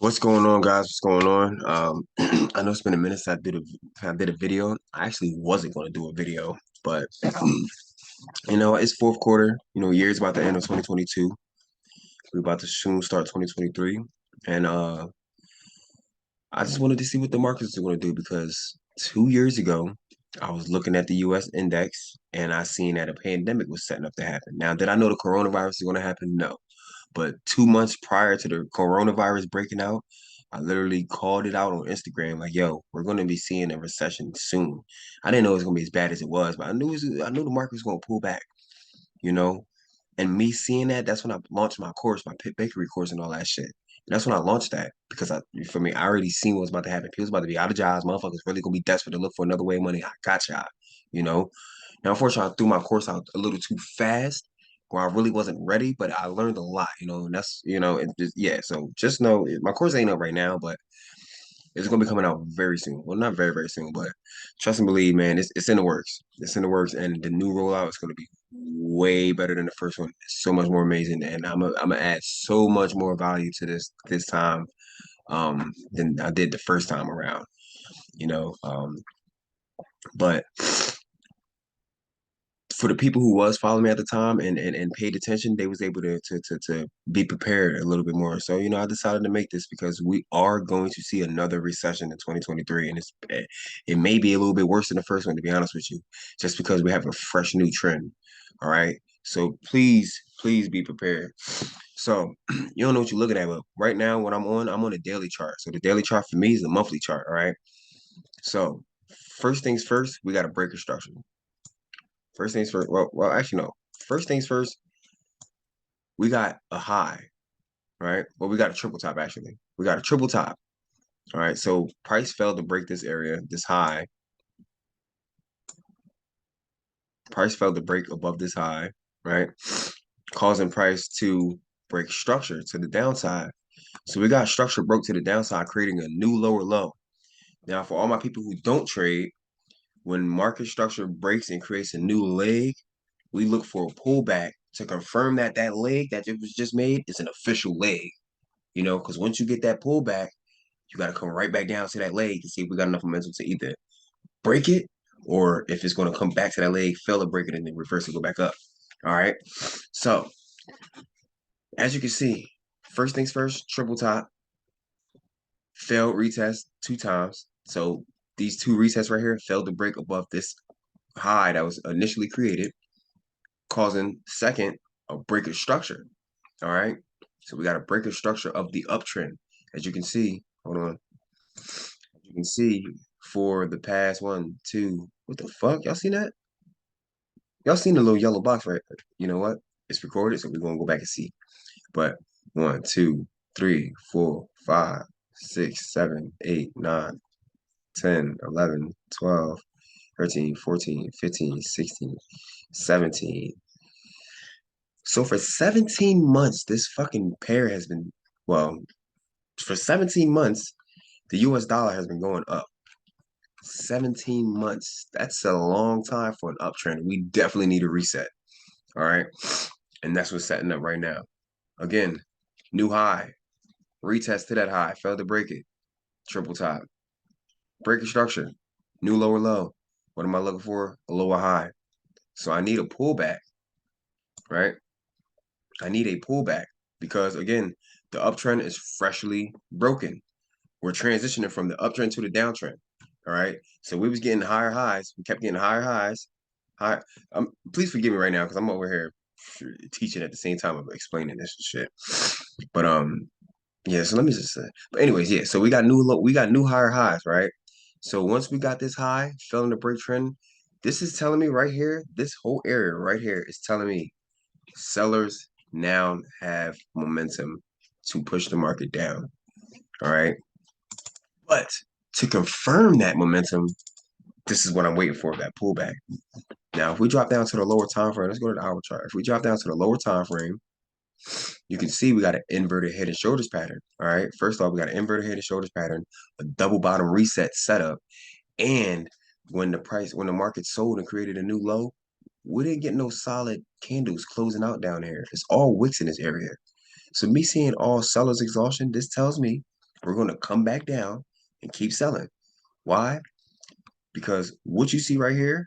What's going on, guys? What's going on? I know it's been a minute since I did a video. I actually wasn't going to do a video, but it's fourth quarter. Year's about to end of 2022. We're about to soon start 2023, and I just wanted to see what the markets are going to do because 2 years ago, I was looking at the U.S. index and I seen that a pandemic was setting up to happen. Now, did I know the coronavirus is going to happen? No. But 2 months prior to the coronavirus breaking out, I literally called it out on Instagram, like, "Yo, we're going to be seeing a recession soon." I didn't know it was going to be as bad as it was, but I knew the market was going to pull back, you know. And me seeing that, that's when I launched my course, my pit bakery course, and all that shit. And that's when I launched that because for me, I already seen what was about to happen. People's about to be out of jobs. Motherfuckers really gonna be desperate to look for another way of money. I got y'all, you know. Now, unfortunately, I threw my course out a little too fast, where I really wasn't ready, but I learned a lot, and that's, yeah. So just know my course ain't up right now, but it's gonna be coming out very soon. Well, not very, very soon, but trust and believe, man, it's in the works. It's in the works, and the new rollout is gonna be way better than the first one. It's so much more amazing, and I'm gonna add so much more value to this time than I did the first time around. You know, but for the people who was following me at the time and paid attention, they was able to be prepared a little bit more. So, I decided to make this because we are going to see another recession in 2023. And it may be a little bit worse than the first one, to be honest with you, just because we have a fresh new trend. All right. So please be prepared. So you don't know what you're looking at, but right now what I'm on a daily chart. So the daily chart for me is a monthly chart. All right. So first things first, we got a breaker structure. First things first. Well, actually, no. First things first, we got a high, right? Well, we got a triple top, actually. We got a triple top. All right. So price failed to break this area, this high. Price failed to break above this high, right? Causing price to break structure to the downside. So we got structure broke to the downside, creating a new lower low. Now, for all my people who don't trade, when market structure breaks and creates a new leg, we look for a pullback to confirm that that leg that it was just made is an official leg. Because once you get that pullback, you got to come right back down to that leg to see if we got enough momentum to either break it or if it's going to come back to that leg, fail to break it, and then reverse and go back up. All right. So as you can see, first things first, triple top, failed retest 2 times. So these two retests right here failed to break above this high that was initially created, causing second a breaker structure. All right. So we got a breaker structure of the uptrend. As you can see, hold on. As you can see for the past one, two, what the fuck? Y'all seen that? Y'all seen the little yellow box, right? You know what? It's recorded, so we're gonna go back and see. But 1, 2, 3, 4, 5, 6, 7, 8, 9, 10, 11, 12, 13, 14, 15, 16, 17. So for 17 months, this fucking pair has been, well, for 17 months, the US dollar has been going up. 17 months. That's a long time for an uptrend. We definitely need a reset. All right. And that's what's setting up right now. Again, new high. Retest to that high. Failed to break it. Triple top. Breaking structure. New lower low. What am I looking for? A lower high. So I need a pullback, right? I need a pullback because, again, the uptrend is freshly broken. We're transitioning from the uptrend to the downtrend. All right. So we was getting higher highs. We kept getting higher highs. High. Please forgive me right now because I'm over here teaching at the same time of explaining this shit. But yeah. So let me just say. But anyways, yeah. So we got new higher highs, right? So once we got this high, fell in the break trend. This is telling me right here, this whole area right here is telling me sellers now have momentum to push the market down. All right. But to confirm that momentum, this is what I'm waiting for, that pullback. Now, if we drop down to the lower time frame, let's go to the hour chart. If we drop down to the lower time frame, you can see we got an inverted head and shoulders pattern. All right. First off, we got an inverted head and shoulders pattern, a double bottom reset setup. And when the market sold and created a new low, we didn't get no solid candles closing out down here. It's all wicks in this area. So me seeing all sellers exhaustion, this tells me We're going to come back down and keep selling. Why? Because what you see right here,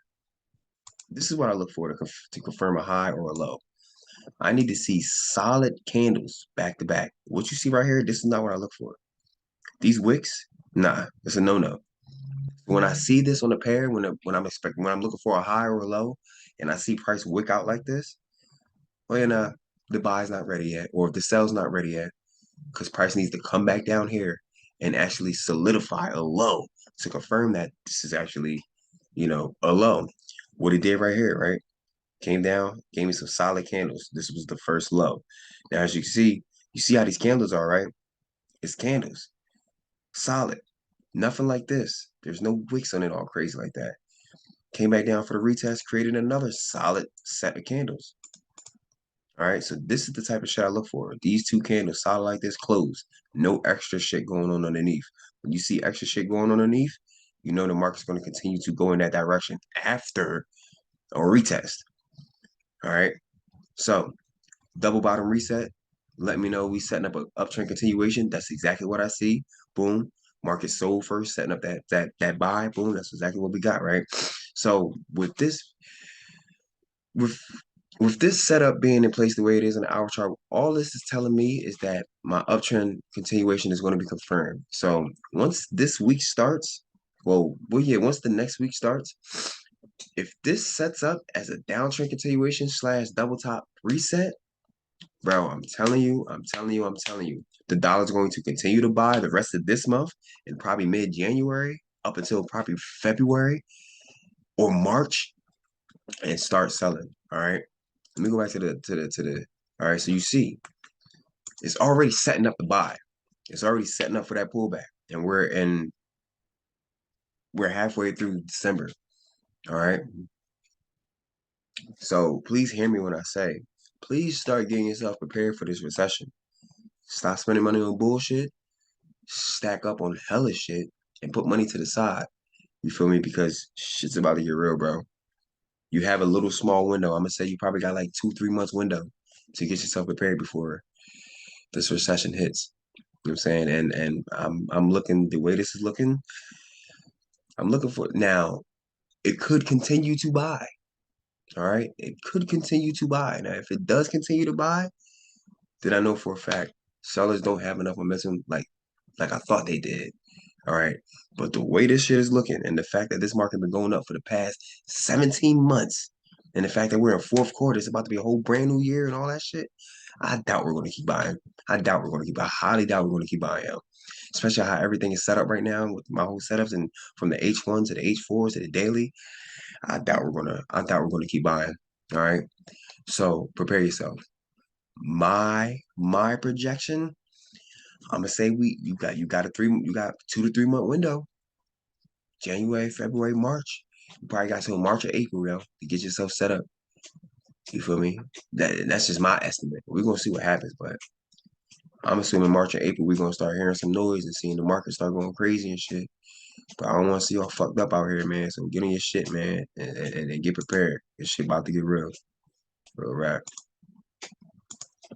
this is what I look for to confirm a high or a low. I need to see solid candles back to back. What you see right here, this is not what I look for. These wicks, nah, it's a no-no. When I see this on a pair, when I'm looking for a high or a low, and I see price wick out like this, well, the buy's not ready yet, or if the sell's not ready yet, because price needs to come back down here and actually solidify a low to confirm that this is actually, a low. What it did right here, right? Came down, gave me some solid candles. This was the first low. Now, as you see how these candles are, right? It's candles, solid. Nothing like this. There's no wicks on it all crazy like that. Came back down for the retest, created another solid set of candles. All right, so this is the type of shit I look for. These two candles, solid like this, closed. No extra shit going on underneath. When you see extra shit going on underneath, you know the market's going to continue to go in that direction after a retest. All right, so double bottom reset. Let me know we setting up an uptrend continuation. That's exactly what I see. Boom. Market sold first, setting up that buy. Boom. That's exactly what we got, right? So with with this setup being in place the way it is in the hour chart, all this is telling me is that my uptrend continuation is going to be confirmed. So once this week starts, yeah, once the next week starts, if this sets up as a downtrend continuation / double top reset, bro, I'm telling you, the dollar's going to continue to buy the rest of this month and probably mid-January up until probably February or March and start selling. All right. Let me go back to the. All right. So you see, it's already setting up the buy. It's already setting up for that pullback, and we're halfway through December. All right. So please hear me when I say, please start getting yourself prepared for this recession. Stop spending money on bullshit. Stack up on hella shit and put money to the side. You feel me? Because shit's about to get real, bro. You have a little small window. I'm gonna say you probably got like 2-3 months window to get yourself prepared before this recession hits. You know what I'm saying? And I'm looking the way this is looking, I'm looking for now, it could continue to buy. All right. It could continue to buy. Now, if it does continue to buy, then I know for a fact sellers don't have enough momentum like I thought they did. All right. But the way this shit is looking and the fact that this market been going up for the past 17 months and the fact that we're in fourth quarter, it's about to be a whole brand new year and all that shit, I doubt we're going to keep buying. I highly doubt we're going to keep buying out. Especially how everything is set up right now with my whole setups and from the H1 to the H4s to the daily. I doubt we're gonna keep buying. All right. So prepare yourself. My projection, I'm gonna say you got 2 to 3 month window. January, February, March. You probably got till March or April, though, to get yourself set up. You feel me? That's just my estimate. We're gonna see what happens, but I'm assuming March or April we're gonna start hearing some noise and seeing the market start going crazy and shit. But I don't want to see y'all fucked up out here, man. So get on your shit, man, and get prepared. This shit about to get real. Real rap.